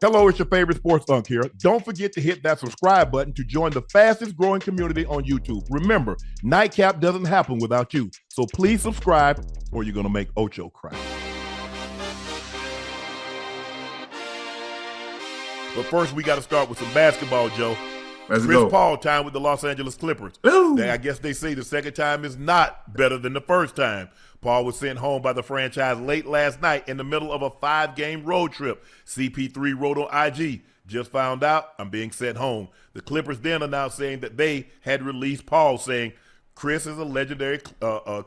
Hello, it's your favorite sports Unc here. Don't forget to hit that subscribe button to join the fastest growing community on YouTube. Remember, Nightcap doesn't happen without you. So please subscribe or you're going to make Ocho cry. But first, we got to start with some basketball, Joe. Let's Chris go. Paul time with the Los Angeles Clippers. I guess they say the second time is not better than the first time. Paul was sent home by the franchise late last night in the middle of a 5-game road trip. CP3 wrote on IG, just found out I'm being sent home. The Clippers then announced saying that they had released Paul, saying Chris is a legendary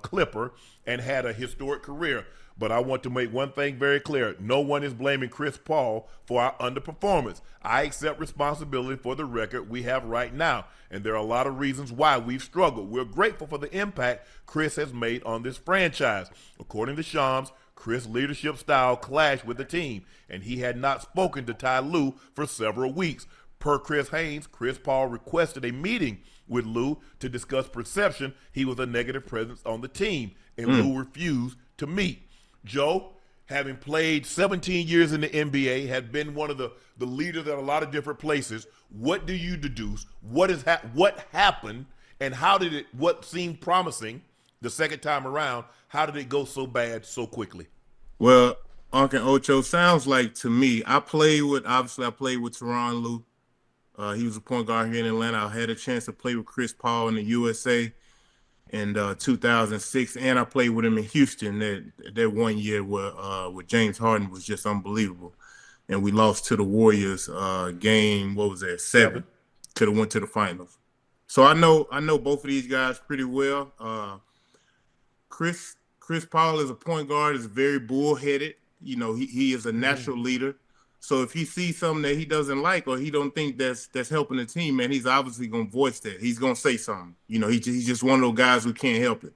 Clipper and had a historic career. But I want to make one thing very clear. No one is blaming Chris Paul for our underperformance. I accept responsibility for the record we have right now. And there are a lot of reasons why we've struggled. We're grateful for the impact Chris has made on this franchise. According to Shams, Chris' leadership style clashed with the team, and he had not spoken to Ty Lue for several weeks. Per Chris Haynes, Chris Paul requested a meeting with Lue to discuss perception he was a negative presence on the team, and Lue refused to meet. Joe, having played 17 years in the NBA, had been one of the leaders at a lot of different places. What do you deduce? What happened, and how did it? What seemed promising the second time around? How did it go so bad so quickly? Well, Unc and Ocho sounds like to me. I played with Teron Lue. He was a point guard here in Atlanta. I had a chance to play with Chris Paul in the USA in 2006, and I played with him in Houston that 1 year with James Harden was just unbelievable. And we lost to the Warriors game, what was that, 7. Could have went to the finals. So I know both of these guys pretty well. Chris Paul is a point guard, is very bullheaded. You know, he is a natural leader. So if he sees something that he doesn't like or he don't think that's helping the team, man, he's obviously gonna voice that. He's gonna say something. You know, he's just one of those guys who can't help it.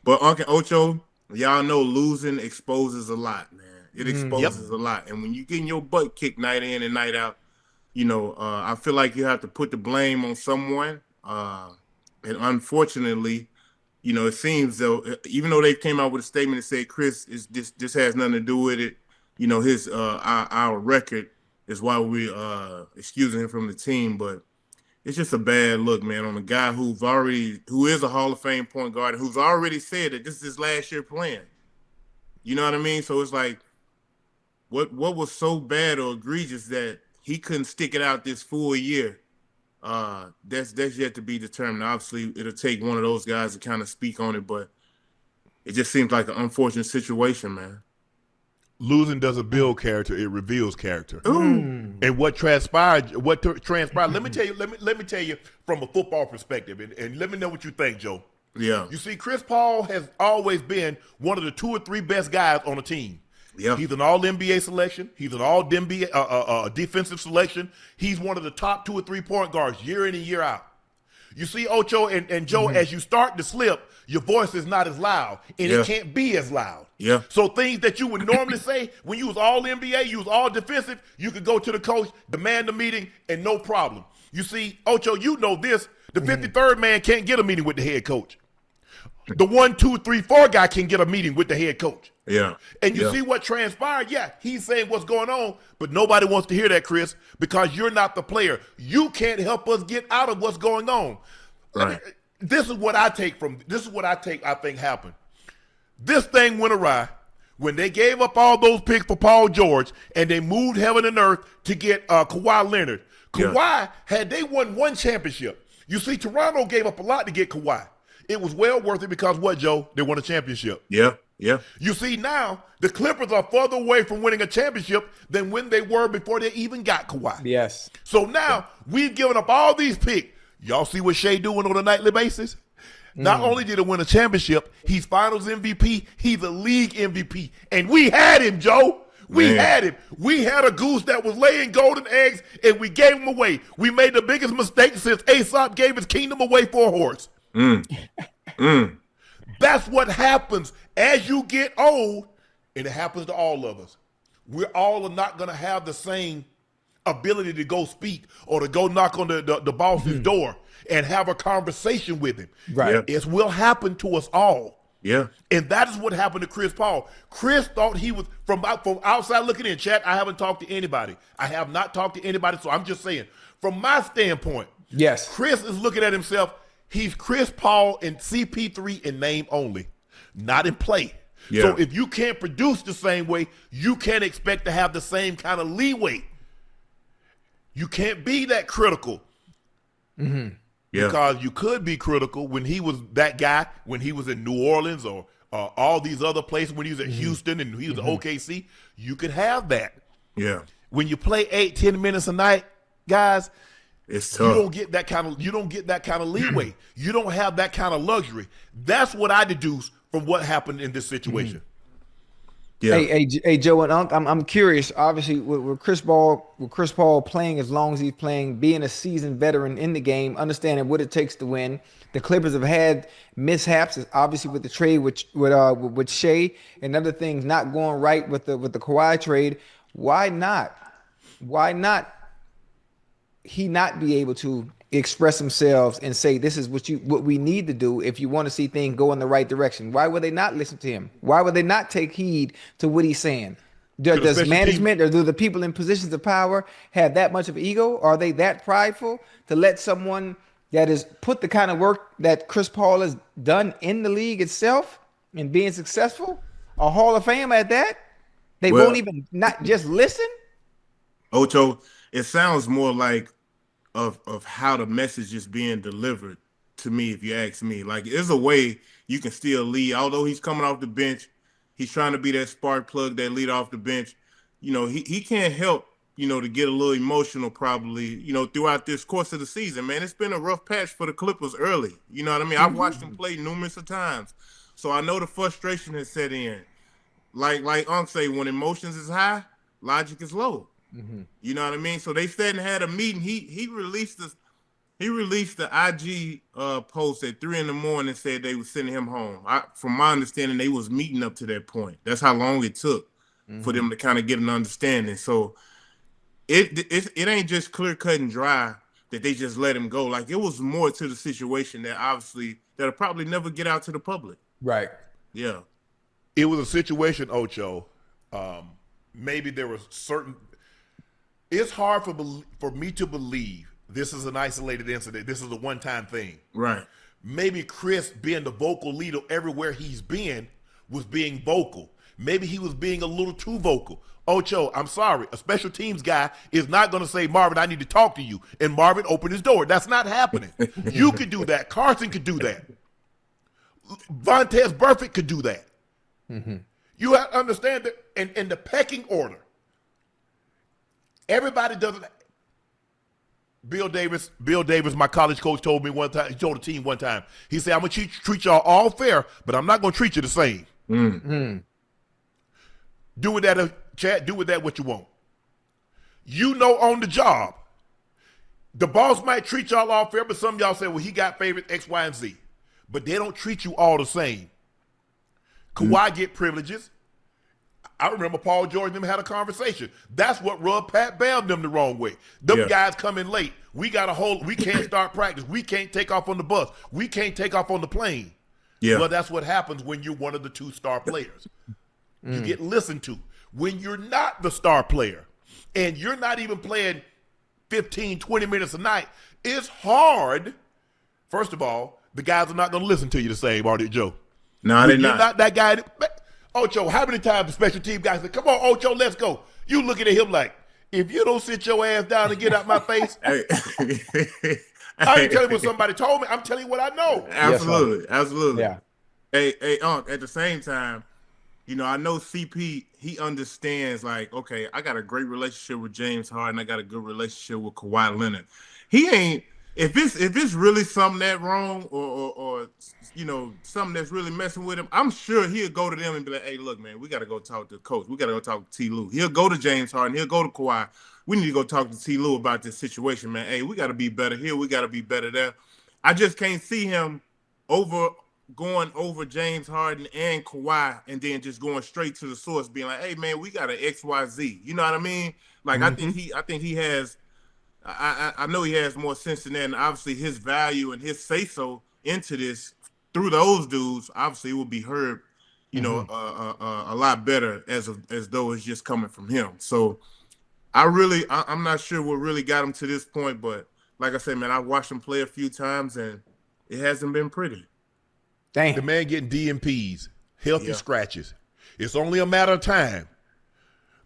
But Unc and Ocho, y'all know losing exposes a lot, man. It exposes a lot. And when you getting your butt kicked night in and night out, you know, I feel like you have to put the blame on someone. And unfortunately, you know, it seems though, even though they came out with a statement that said Chris is this has nothing to do with it. You know, his our record is why we excusing him from the team, but it's just a bad look, man, on a guy who is a Hall of Fame point guard, who's already said that this is his last year playing. You know what I mean? So it's like, what was so bad or egregious that he couldn't stick it out this full year? That's yet to be determined. Obviously, it'll take one of those guys to kind of speak on it, but it just seems like an unfortunate situation, man. Losing doesn't build character; it reveals character. Ooh. And what transpired? Let me tell you. Let me tell you from a football perspective, and let me know what you think, Joe. Yeah. You see, Chris Paul has always been one of the 2 or 3 best guys on a team. Yeah. He's an All-NBA selection. He's an All-NBA defensive selection. He's one of the top 2 or 3 point guards year in and year out. You see, Ocho and Joe, as you start to slip, your voice is not as loud, and it can't be as loud. Yeah. So things that you would normally say when you was all NBA, you was all defensive, you could go to the coach, demand a meeting, and no problem. You see, Ocho, you know this. The 53rd man can't get a meeting with the head coach. The 1, 2, 3, 4 guy can get a meeting with the head coach. Yeah. And you see what transpired? Yeah, he's saying what's going on, but nobody wants to hear that, Chris, because you're not the player. You can't help us get out of what's going on. Right. This is what I think happened. This thing went awry when they gave up all those picks for Paul George and they moved heaven and earth to get Kawhi Leonard. Kawhi, had they won 1 championship, you see, Toronto gave up a lot to get Kawhi. It was well worth it because what, Joe? They won a championship. Yeah, yeah. You see, now the Clippers are further away from winning a championship than when they were before they even got Kawhi. Yes. So now we've given up all these picks. Y'all see what Shea doing on a nightly basis? Not only did he win a championship, he's finals MVP, he's a league MVP. And we had him, Joe. We had him. We had a goose that was laying golden eggs, and we gave him away. We made the biggest mistake since Aesop gave his kingdom away for a horse. That's what happens as you get old, and it happens to all of us. We're all not going to have the same ability to go speak or to go knock on the boss's door and have a conversation with him. Right. It will happen to us all. Yeah. And that is what happened to Chris Paul. Chris thought he was, from outside looking in, chat, I haven't talked to anybody. I have not talked to anybody, so I'm just saying, from my standpoint, Yes. Chris is looking at himself, he's Chris Paul and CP3 in name only, not in play. Yeah. So if you can't produce the same way, you can't expect to have the same kind of leeway. You can't be that critical. Mm-hmm. Yeah. Because you could be critical when he was that guy, when he was in New Orleans or all these other places, when he was at Houston and he was at OKC. You could have that. Yeah. When you play 8-10 minutes a night, guys, it's tough. You don't get that kind of leeway. You don't have that kind of luxury. That's what I deduce from what happened in this situation. Yeah. Hey, Joe and Unc, I'm curious. Obviously, with Chris Paul playing as long as he's playing, being a seasoned veteran in the game, understanding what it takes to win. The Clippers have had mishaps, obviously with the trade with Shea and other things not going right with the Kawhi trade. Why not he not be able to express themselves and say this is what we need to do if you want to see things go in the right direction? Why would they not listen to him? Why would they not take heed to what he's saying? Does management or do the people in positions of power have that much of ego? Are they that prideful to let someone that has put the kind of work that Chris Paul has done in the league itself and being successful, a Hall of Fame at that, they won't even not just listen? Ocho, it sounds more like of how the message is being delivered to me, if you ask me. Like, there's a way you can still lead. Although he's coming off the bench, he's trying to be that spark plug, that lead off the bench. You know, he can't help, to get a little emotional probably, throughout this course of the season, man. It's been a rough patch for the Clippers early. You know what I mean? I've watched them play numerous of times. So I know the frustration has set in. Like Unc say, when emotions is high, logic is low. Mm-hmm. You know what I mean? So they sat and had a meeting. He released the IG post at 3 a.m. and said they were sending him home. From my understanding, they was meeting up to that point. That's how long it took for them to kind of get an understanding. So it ain't just clear cut and dry that they just let him go. Like, it was more to the situation that'll probably never get out to the public. Right. Yeah. It was a situation, Ocho. Maybe there was certain. It's hard for me to believe this is an isolated incident. This is a one-time thing. Right. Maybe Chris, being the vocal leader everywhere he's been, was being vocal. Maybe he was being a little too vocal. Ocho, I'm sorry. A special teams guy is not going to say, Marvin, I need to talk to you. And Marvin opened his door. That's not happening. You could do that. Carson could do that. Vontaze Burfict could do that. Mm-hmm. You have to understand that in the pecking order, everybody doesn't. Bill Davis, my college coach, told me one time. He told the team one time. He said, "I'm gonna treat y'all all fair, but I'm not gonna treat you the same." Mm-hmm. Do with that, Chad. Do with that what you want. On the job, the boss might treat y'all all fair, but some of y'all say, "Well, he got favorite X, Y, and Z," but they don't treat you all the same. Kawhi get privileges. I remember Paul George and them had a conversation. That's what rubbed Pat Bam them the wrong way. Them guys come in late. We can't start practice. We can't take off on the bus. We can't take off on the plane. Yeah. Well, that's what happens when you're one of the two star players. You get listened to. When you're not the star player and you're not even playing 15, 20 minutes a night, it's hard. First of all, the guys are not going to listen to you the same, are they, Joe? No, they're not. You're not that guy. Ocho, how many times the special team guys say, "Come on, Ocho, let's go"? You looking at him like, if you don't sit your ass down and get out my face, I ain't telling you what somebody told me. I'm telling you what I know. Absolutely, absolutely. Yeah. Hey, Unc, at the same time, I know CP, he understands, like, okay, I got a great relationship with James Harden. I got a good relationship with Kawhi Leonard. He ain't, if it's really something that wrong or something that's really messing with him, I'm sure he'll go to them and be like, "Hey, look, man, we got to go talk to the coach. We got to go talk to Ty Lue." He'll go to James Harden. He'll go to Kawhi. "We need to go talk to Ty Lue about this situation, man. Hey, we got to be better here. We got to be better there." I just can't see him going over James Harden and Kawhi and then just going straight to the source, being like, "Hey, man, we got an XYZ." You know what I mean? Like, I think he has. I know he has more sense than that, and obviously his value and his say-so into this through those dudes, obviously it would be heard, Mm-hmm. a lot better as though it's just coming from him. So I'm not sure what really got him to this point, but like I said, man, I watched him play a few times and it hasn't been pretty. The Damn. man getting DMPs, healthy Yeah. scratches. It's only a matter of time.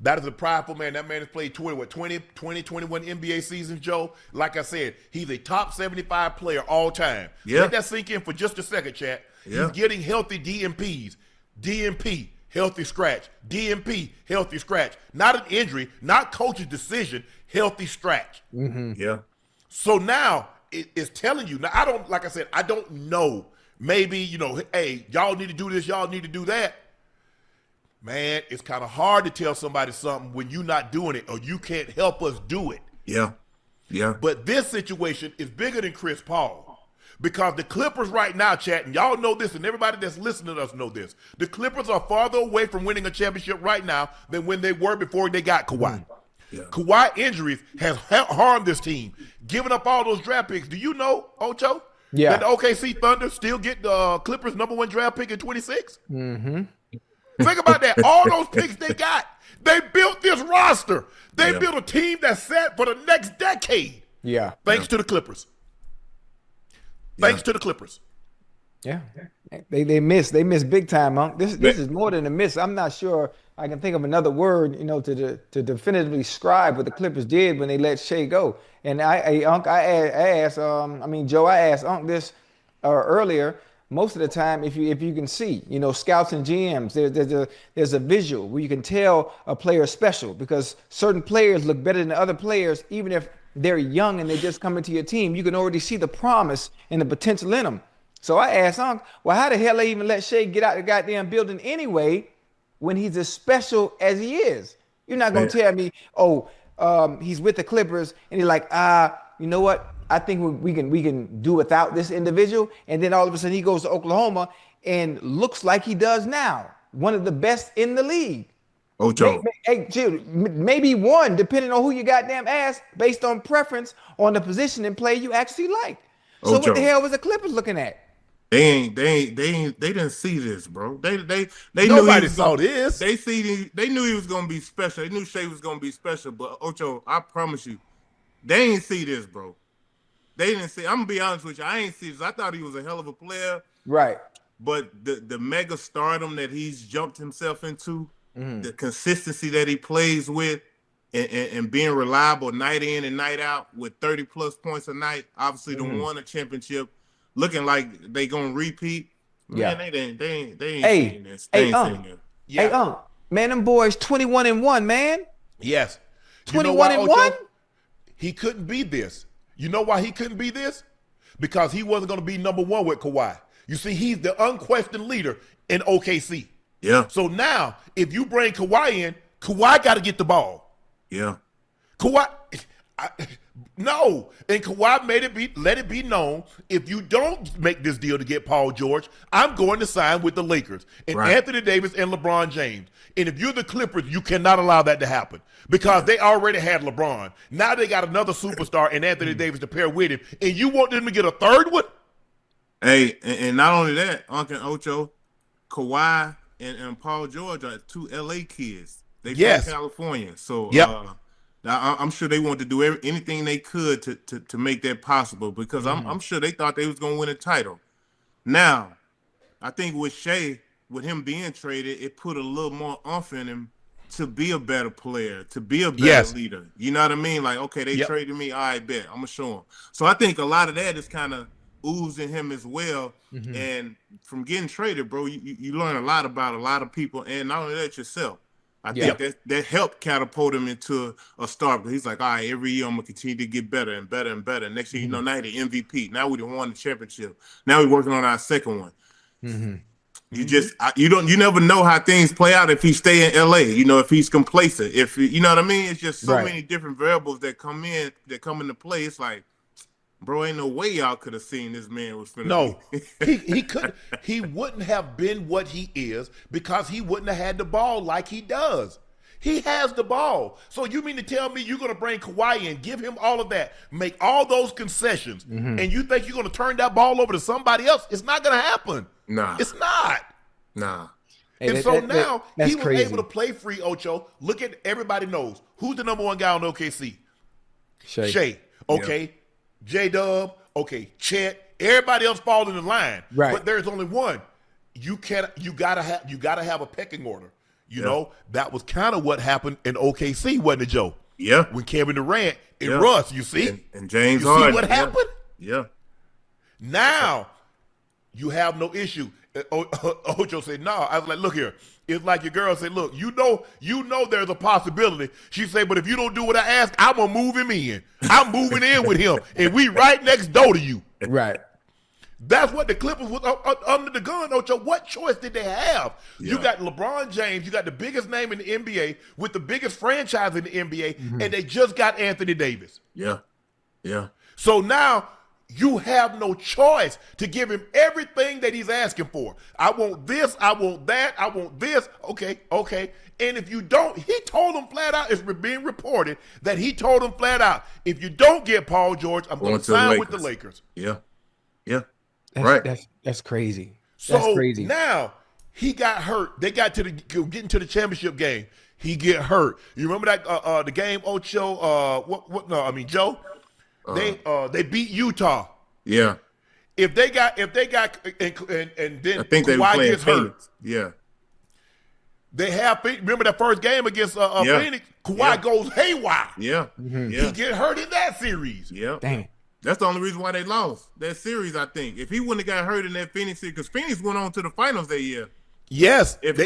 That is a prideful man. That man has played 21 NBA seasons, Joe. Like I said, he's a top 75 player all time. Yeah. Let that sink in for just a second, chat. Yeah. He's getting healthy DMPs. DMP, healthy scratch. DMP, healthy scratch. Not an injury, not coach's decision, healthy scratch. Mm-hmm. Yeah. So now it's telling you. Now, I don't, like I said, I don't know. Maybe, hey, y'all need to do this, y'all need to do that. Man, it's kind of hard to tell somebody something when you're not doing it or you can't help us do it. Yeah. Yeah. But this situation is bigger than Chris Paul because the Clippers right now, chat, and y'all know this and everybody that's listening to us know this. The Clippers are farther away from winning a championship right now than when they were before they got Kawhi. Yeah. Kawhi injuries has harmed this team, giving up all those draft picks. Do you know, Ocho? Yeah. That the OKC Thunder still get the Clippers #1 draft pick in 26? Mm-hmm. Think about that. All those picks they got. They built this roster. They built a team that's set for the next decade. Yeah. Thanks to the Clippers. Thanks to the Clippers. Yeah. They miss big time, Unc. This is more than a miss. I'm not sure I can think of another word, to definitively describe what the Clippers did when they let Shea go. And Unc, Joe, I asked Unc this earlier. Most of the time, if you can see, scouts and GMs, there's a visual where you can tell a player special because certain players look better than other players, even if they're young and they just come into your team. You can already see the promise and the potential in them. So I asked Unc, well, how the hell they even let Shea get out the goddamn building anyway when he's as special as he is? You're not going to tell me, he's with the Clippers and he's like, you know what? I think we can do without this individual. And then all of a sudden he goes to Oklahoma and looks like he does now. One of the best in the league. Ocho. Maybe one, depending on who you goddamn ask, based on preference on the position and play you actually like. So Ocho. what the hell was the Clippers looking at? They didn't see this, bro. They Nobody saw this. They knew he was gonna be special. They knew Shea was gonna be special. But Ocho, I promise you, they ain't see this, bro. They didn't see. I'm gonna be honest with you. I ain't see this. I thought he was a hell of a player. Right. But the mega stardom that he's jumped himself into, the consistency that he plays with, and being reliable night in and night out with 30 plus points a night. Obviously, they won a championship, looking like they gonna repeat. Man, they ain't seeing this. They ain't seeing this. Hey, man, them boys 21-1, man. Yes. 21-1. He couldn't be this. You know why he couldn't be this? Because he wasn't going to be #1 with Kawhi. You see, he's the unquestioned leader in OKC. Yeah. So now, if you bring Kawhi in, Kawhi got to get the ball. Yeah. Kawhi, no. And Kawhi let it be known, if you don't make this deal to get Paul George, I'm going to sign with the Lakers and Anthony Davis and LeBron James. And if you're the Clippers, you cannot allow that to happen because they already had LeBron. Now they got another superstar and Anthony Davis to pair with him, and you want them to get a third one? Hey, and not only that, Unc and Ocho, Kawhi and Paul George are two LA kids. They from California. So I'm sure they want to do anything they could to make that possible because I'm sure they thought they was going to win a title. Now, I think with Shea, with him being traded, it put a little more oomph in him to be a better player, to be a better leader. You know what I mean? Like, okay, they traded me. All right, bet. I'm going to show them. So I think a lot of that is kind of oozing him as well. And from getting traded, bro, you learn a lot about a lot of people and not only that, yourself. I think that helped catapult him into a star. But he's like, all right, every year I'm gonna continue to get better and better and better. Next year, you know, now the MVP. Now we done won the championship. Now we're working on our second one. You never know how things play out if he stay in LA. You know, if he's complacent, if you know what I mean. It's just so many different variables that come into play. It's like, bro, ain't no way y'all could have seen this man was finna he couldn't. He wouldn't have been what he is because he wouldn't have had the ball like he does. He has the ball. So you mean to tell me you're going to bring Kawhi in, give him all of that, make all those concessions, and you think you're going to turn that ball over to somebody else? It's not going to happen. Nah. It's not. Nah. And so now he was crazy. able to play free, Ocho. Look at everybody knows. Who's the number one guy on OKC? Shea. Okay. J-Dub. Okay. Chet. Everybody else falls in the line. Right. But there's only one. You gotta have a pecking order. You know, that was kind of what happened in OKC, wasn't it, Joe? Yeah. When Kevin Durant and Russ, you see? And James you Harden. see what happened? Yeah. Now, you have no issue. Ocho said, no. I was like, look here. It's like your girl said, look, you know there's a possibility. She said, but if you don't do what I ask, I'm going to move him in. I'm moving in with him, and we right next door to you. Right. That's what the Clippers was under the gun, Ocho. What choice did they have? Yeah. You got LeBron James. You got the biggest name in the NBA with the biggest franchise in the NBA, and they just got Anthony Davis. Yeah. Yeah. So now you have no choice to give him everything that he's asking for. I want this. I want that. I want this. Okay. And if you don't, he told him flat out, it's being reported that he told him flat out, if you don't get Paul George, I'm going to sign with the Lakers. Yeah. Yeah. That's crazy. So that's crazy. Now he got hurt. They got to getting to the championship game. He get hurt. You remember that the game Ocho? Joe. They beat Utah. Yeah. If they got and then I think they were Kawhi playing gets Phoenix. hurt. Yeah. They have remember that first game against Phoenix. Kawhi goes haywire. Yeah. He get hurt in that series. Yeah. Dang. That's the only reason why they lost that series, I think. If he wouldn't have got hurt in that Phoenix series, because Phoenix went on to the finals that year. Yes, If they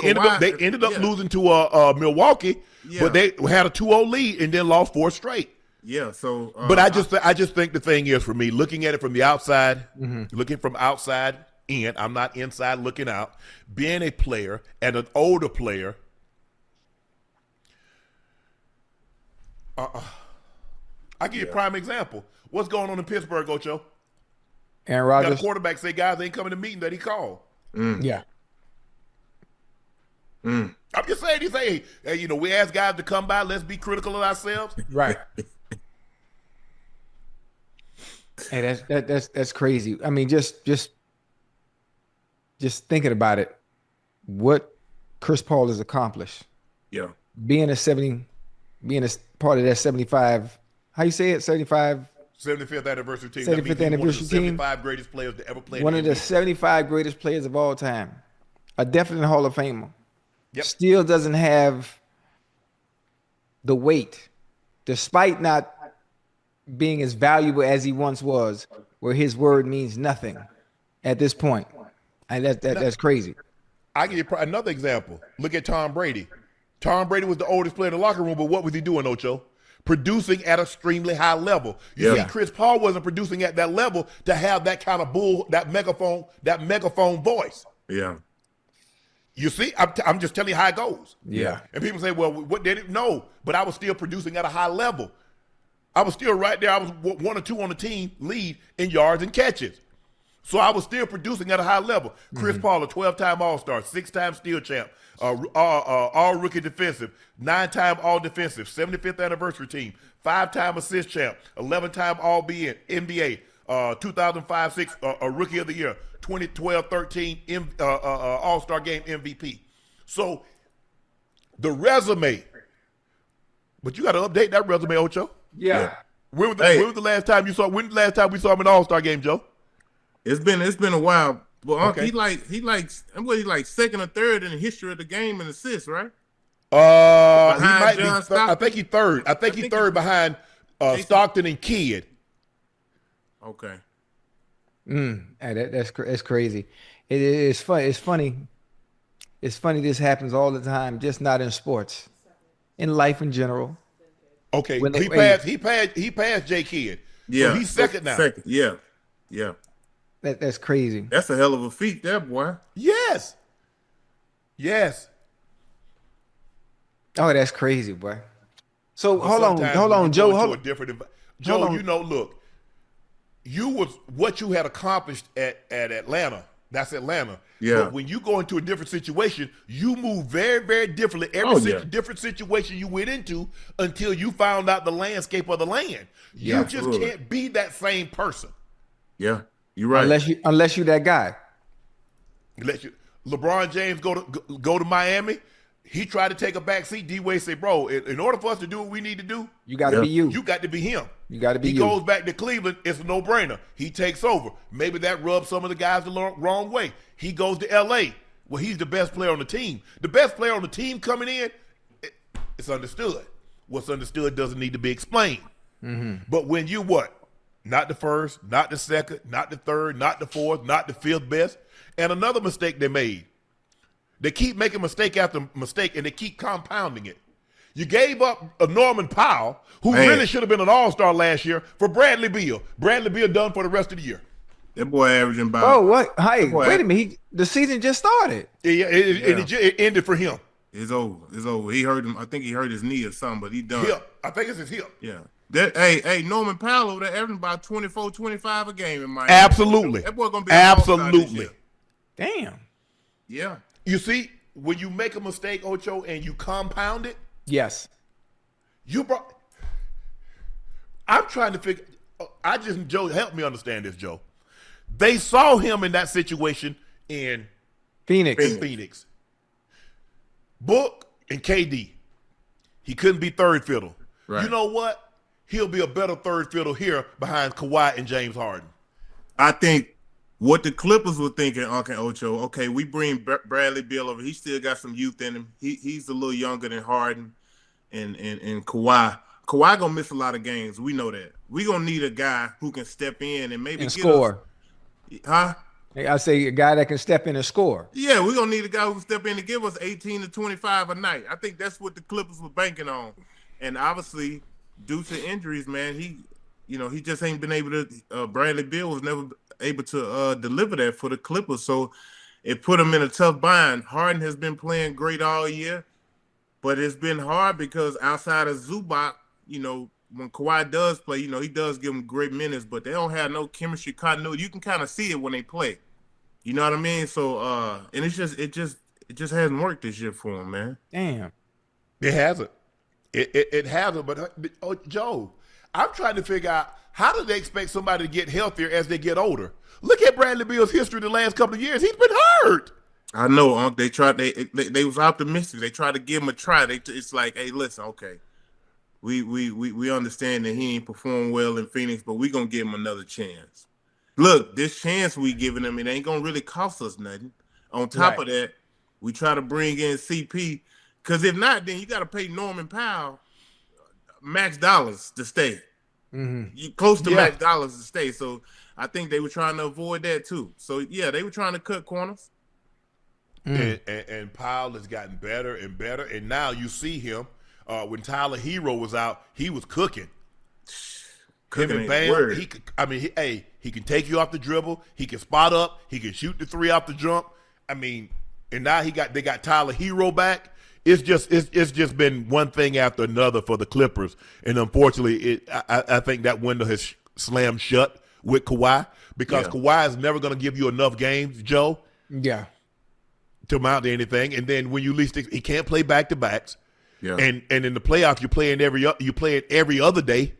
ended up losing to Milwaukee, but they had a 2-0 lead and then lost 4 straight. Yeah, so but I just think the thing is, for me, looking at it from the outside, looking from outside in, I'm not inside looking out, being a player and an older player, I give you a prime example. What's going on in Pittsburgh, Ocho? Aaron Got a Rodgers. quarterback say guys ain't coming to the meeting that he called. Yeah. I'm just saying, he say, hey, we ask guys to come by, let's be critical of ourselves. Right. Hey, that's crazy. I mean, just thinking about it, what Chris Paul has accomplished. Yeah. Being a part of that 75, how you say it? 75th anniversary team. 75th anniversary team. 75 greatest players to ever play. One of the 75 greatest players of all time. A definite Hall of Famer. Yep. Still doesn't have the weight, despite not being as valuable as he once was, where his word means nothing at this point. And that's crazy. I give you another example. Look at Tom Brady. Tom Brady was the oldest player in the locker room, but what was he doing, Ocho? Producing at an extremely high level. You see, Chris Paul wasn't producing at that level to have that kind of that megaphone voice. Yeah. You see, I'm just telling you how it goes. Yeah. And people say, well, what did it? No, but I was still producing at a high level. I was still right there. I was 1 or 2 on the team lead in yards and catches. So I was still producing at a high level. Chris Paul, a 12-time All-Star, 6-time Steel Champ, All-Rookie Defensive, 9-time All-Defensive, 75th Anniversary Team, 5-time Assist Champ, 11-time All-NBA, 2005-06 Rookie of the Year, 2012-13 All-Star Game MVP. So the resume, but you got to update that resume, Ocho. Yeah. When was the last time you saw? When the last time we saw him in the All-Star game, Joe? It's been a while. Well, he like second or third in the history of the game in assists, right? He might John be. I think he's third. I think he's third behind Stockton and Kidd. Okay. That's crazy. It's fun. It's funny. It's funny. This happens all the time, just not in sports, in life in general. Okay, he passed J. Kidd. Yeah, so he's second now. Second. Yeah. That's crazy. That's a hell of a feat, there, boy. Yes. Oh, that's crazy, boy. So hold on, Joe. Joe, look, you was what you had accomplished at Atlanta That's Atlanta. Yeah. But when you go into a different situation, you move very, very differently. Different situation you went into until you found out the landscape of the land. You just can't be that same person. Yeah, you're right. Unless you that guy. LeBron James go to Miami. He tried to take a back seat. D-Wade said, bro, in order for us to do what we need to do, you got to be you. You got to be him. You got to be he you. He goes back to Cleveland. It's a no-brainer. He takes over. Maybe that rubs some of the guys the wrong way. He goes to L.A. Well, he's the best player on the team. The best player on the team coming in, it's understood. What's understood doesn't need to be explained. Mm-hmm. But when you what? Not the first, not the second, not the third, not the fourth, not the fifth best. And another mistake they made. They keep making mistake after mistake, and they keep compounding it. You gave up a Norman Powell, who really should have been an all-star last year, for Bradley Beal. Bradley Beal done for the rest of the year. That boy averaging about. Oh, what? Hey, wait a minute. The season just started. Yeah, it ended for him. It's over. It's over. He hurt him. I think he hurt his knee or something, but he done. Hip. I think it's his hip. Yeah. Hey, Norman Powell over there averaging about 24, 25 a game in Miami. Absolutely. That boy gonna be absolutely. Damn. Yeah. You see, when you make a mistake, Ocho, and you compound it. Yes. I'm trying to figure. Joe, help me understand this, Joe. They saw him in that situation in Phoenix. Book and KD. He couldn't be third fiddle. Right. You know what? He'll be a better third fiddle here behind Kawhi and James Harden. I think what the Clippers were thinking, Unc and Ocho, okay, we bring Bradley Beal over. He still got some youth in him. He's a little younger than Harden and Kawhi. Kawhi gonna miss a lot of games. We know that. We gonna need a guy who can step in and maybe score. Huh? I say a guy that can step in and score. Yeah, we're going to need a guy who can step in and give us 18 to 25 a night. I think that's what the Clippers were banking on. And obviously, due to injuries, man, he just ain't been able to Bradley Beal was never able to deliver that for the Clippers. So it put him in a tough bind. Harden has been playing great all year, but it's been hard because outside of Zubac, when Kawhi does play, he does give them great minutes, but they don't have no chemistry continuity. You can kind of see it when they play. You know what I mean? So, and it just hasn't worked this year for him, man. Damn. It hasn't. It hasn't. But Joe, I'm trying to figure out how do they expect somebody to get healthier as they get older? Look at Bradley Beal's history the last couple of years. He's been hurt. I know, Unc. They tried. They was optimistic. They tried to give him a try. It's like, hey, listen, okay, we understand that he ain't performed well in Phoenix, but we gonna give him another chance. Look, this chance we giving him, it ain't gonna really cost us nothing. On top of that, we try to bring in CP, because if not, then you got to pay Norman Powell max dollars to stay. Mm-hmm. Close to max dollars to stay. So I think they were trying to avoid that too. So yeah, they were trying to cut corners. And Powell has gotten better and better, and now you see him. When Tyler Hero was out, he was cooking. Him and Bam, he can take you off the dribble. He can spot up. He can shoot the three off the jump. I mean, and now they got Tyler Hero back. It's just been one thing after another for the Clippers, and unfortunately, I think that window has slammed shut with Kawhi because Kawhi is never going to give you enough games, Joe. Yeah. To mount to anything, and then when you least he can't play back to backs. Yeah. And in the playoffs, you play it every other day.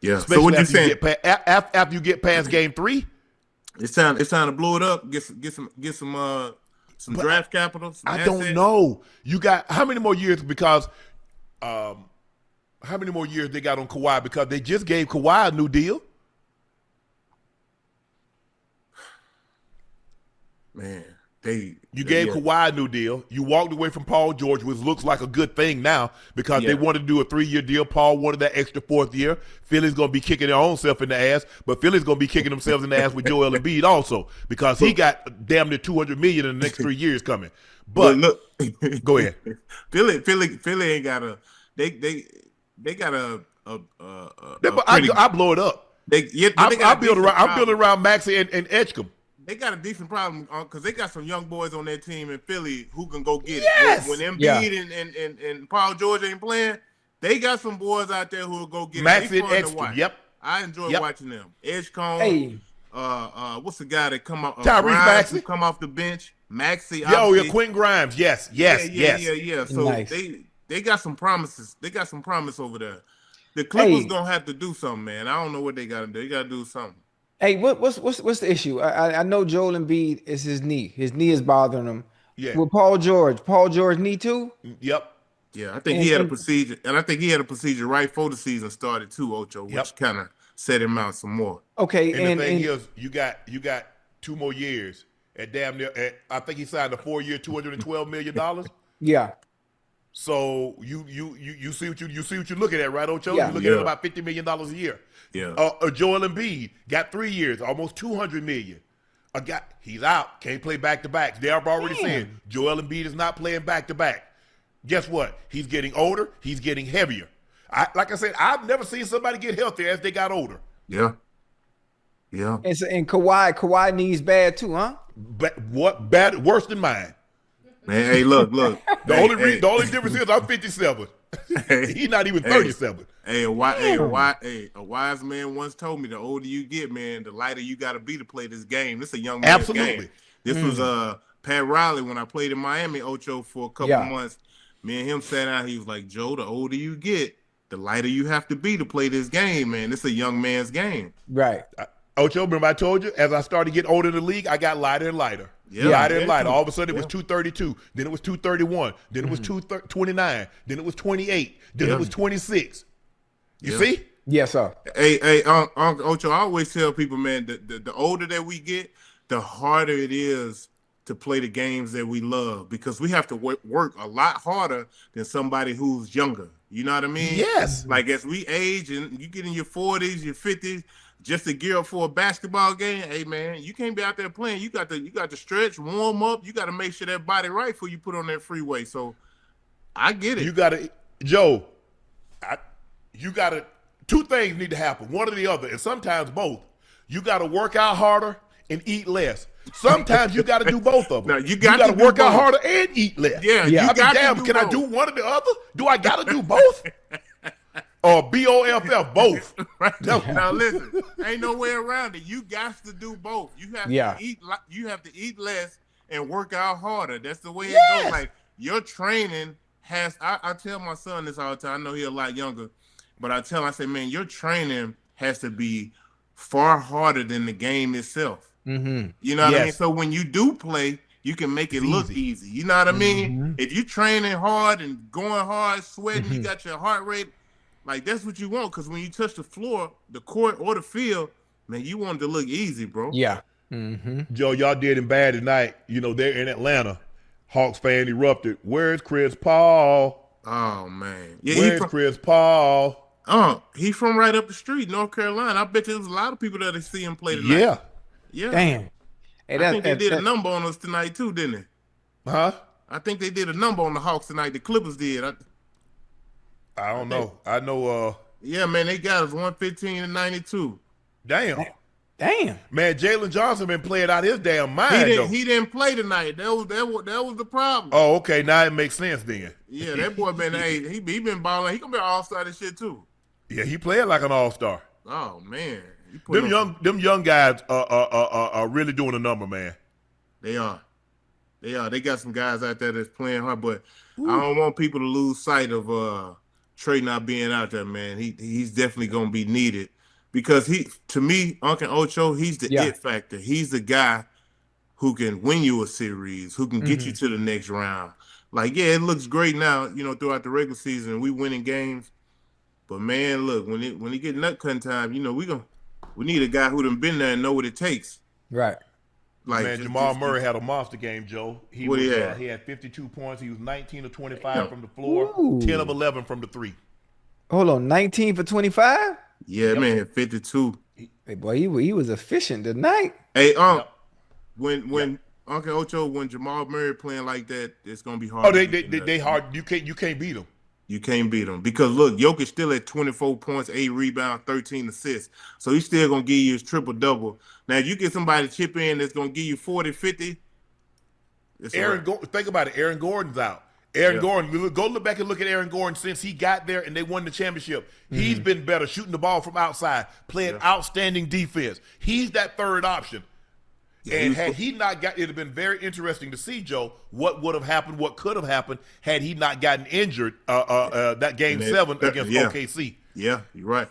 Yeah. Especially so what you saying? After you get past game 3, it's time to blow it up. Get some draft capital. I don't know. You got how many more years? Because how many more years they got on Kawhi? Because they just gave Kawhi a new deal. Man. You gave Kawhi a new deal. You walked away from Paul George, which looks like a good thing now because they wanted to do a 3-year deal. Paul wanted that extra 4th year. Philly's going to be kicking their own self in the ass, but Philly's going to be kicking themselves in the ass with Joel Embiid also because he got damn near $200 million in the next 3 years coming. But look, go ahead. Philly ain't got a they got a I blow it up. I'm building around Maxey and Edgecombe. They got a decent problem because they got some young boys on their team in Philly who can go get it. When Embiid and Paul George ain't playing, they got some boys out there who will go get Maxey it. and Edgecombe. Yep. I enjoy watching them. Edgecombe. Hey. what's the guy that come off? Tyrese Grimes, Maxey? who come off the bench. Maxey. Yeah, Quentin Grimes. Yes. Yeah. So Nice. they got some promises. They got some promise over there. The Clippers Hey. gonna have to do something, man. I don't know what they gotta do. They gotta do something. Hey, what's the issue? I know Joel Embiid is his knee. His knee is bothering him. Yeah. With Paul George knee too. Yep. Yeah, I think he had a procedure, and I think he had a procedure right before the season started too, Ocho, which kind of set him out some more. Okay, And the thing is, you got 2 more years at damn near. I think he signed a 4-year, $212 million. Yeah. So you see what you're looking at, right, Ocho? Yeah. You're looking at about $50 million a year. Yeah. Joel Embiid got 3 years, almost $200 million. He's out, can't play back to backs. They have already said Joel Embiid is not playing back to back. Guess what? He's getting older. He's getting heavier. Like I said, I've never seen somebody get healthier as they got older. Yeah. And Kawhi knees bad too, huh? But what bad? Worse than mine. Man, hey, look. The only difference is I'm 57. He's not even 37. A wise man once told me the older you get, man, the lighter you got to be to play this game. This is a young man's Absolutely. game. This was Pat Riley when I played in Miami, Ocho, for a couple of months. Me and him sat down. He was like, Joe, the older you get, the lighter you have to be to play this game, man. This is a young man's game. Right. Ocho, remember I told you, as I started to get older in the league, I got lighter and lighter. Yeah, lighter and lighter. All of a sudden, it was 232. Then it was 231. Then it was 229. Then it was 28. Then it was 26. You see? Yes, sir. Hey, Uncle Ocho, I always tell people, man, the older that we get, the harder it is to play the games that we love because we have to work a lot harder than somebody who's younger. You know what I mean? Yes. Like as we age and you get in your 40s, your 50s, just to gear up for a basketball game, hey man, you can't be out there playing. You got to stretch, warm up. You got to make sure that body right before you put on that freeway. So I get it. You got to, Joe. You got to. 2 things need to happen, one or the other, and sometimes both. You got to work out harder and eat less. Sometimes you got to do both of them. No, you got to work out harder and eat less. Yeah. Can I do one or the other? Do I got to do both? Or BOFF, both. Right. Now listen, ain't no way around it. You got to do both. You have to eat. You have to eat less and work out harder. That's the way it goes. Like your training has. I tell my son this all the time. I know he's a lot younger, but I tell him, I say, man, your training has to be far harder than the game itself. Mm-hmm. You know what I mean? So when you do play, you can make it look easy. You know what I mean? If you training hard and going hard, sweating, you got your heart rate. Like, that's what you want, because when you touch the floor, the court, or the field, man, you want it to look easy, bro. Yeah. Joe, y'all did him bad tonight. You know, they're in Atlanta. Hawks fan erupted. Where's Chris Paul? Oh, man. Yeah, Where's Chris Paul? He's from right up the street, North Carolina. I bet you there's a lot of people that see him play tonight. Yeah. Damn. Hey, I think they did a number on us tonight, too, didn't they? Huh? I think they did a number on the Hawks tonight. The Clippers did. I don't know. I know. Yeah, man, they got us 115-92. Damn. Man, Jalen Johnson been playing out his damn mind. He didn't play tonight. That was the problem. Oh, okay. Now it makes sense then. Yeah, that boy been he been balling. He gonna be an all-star this shit too. Yeah, he playing like an all-star. Oh man, them young guys are really doing a number, man. They are. They got some guys out there that's playing hard, but I don't want people to lose sight of Trey not being out there, man. He's definitely gonna be needed because to me, Unc and Ocho, he's the it factor. He's the guy who can win you a series, who can get you to the next round. Like, yeah, it looks great now, throughout the regular season, we winning games. But man, look, when it get nut cutting time, we need a guy who done been there and know what it takes. Right. Like, man, Jamal Murray had a monster game, Joe. He had 52 points. He was 19 of 25 from the floor, 10 of 11 from the three. Hold on, 19 for 25? Yeah, man, 52. Hey, boy, he was efficient tonight. Hey, when Unc and Ocho, when Jamal Murray playing like that, it's gonna be hard. Oh, they hard. You can't beat them. You can't beat them because look, Jokic still at 24 points, 8 rebounds, 13 assists. So he's still gonna give you his triple double. Now, if you get somebody to chip in that's gonna give you 40, 50. Think about it. Aaron Gordon's out. Aaron Gordon, go look back and look at Aaron Gordon since he got there and they won the championship. He's been better shooting the ball from outside, playing outstanding defense. He's that third option. Yeah, and had he not got, it'd have been very interesting to see, Joe, what would have happened, what could have happened had he not gotten injured that game 7 against OKC. Yeah, you're right.